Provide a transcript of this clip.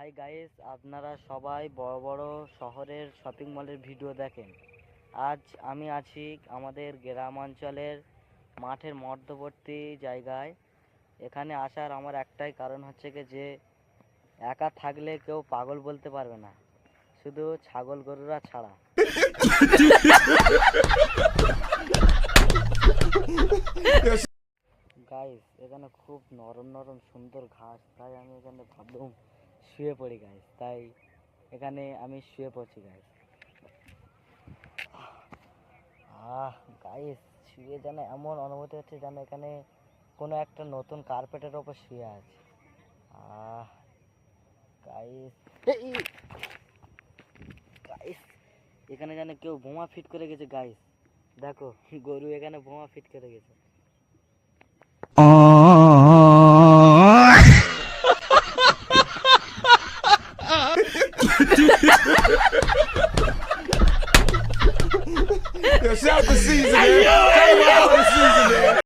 Hi guys, আপনারা সবাই বড় বড় শহরের শপিং মলের ভিডিও দেখেন। আজ আমি আছি আমাদের গ্রাম অঞ্চলের মাঠের মধ্যবর্তী জায়গায়। এখানে আসার আমার একটাই কারণ হচ্ছে যে একা থাকলে কেউ পাগল বলতে পারবে না, শুধু ছাগল গরুরা ছাড়া। গাইস, এখানে খুব নরম নরম সুন্দর ঘাস, তাই আমি এখানে ভাবলাম শুয়ে পড়ি গাইস। তাই এখানে আমি শুয়ে পড়ছি গাইস। গাইস, শুয়ে যেন এমন অনুভূতি হচ্ছে যেন এখানে কোনো একটা নতুন কার্পেটের ওপর শুয়ে আছে। গাইস গাইস, এখানে যেন কেউ বোমা ফিট করে গেছে গাইস। দেখো, গরু এখানে বোমা ফিট করে গেছে। Yo, shout the season, man.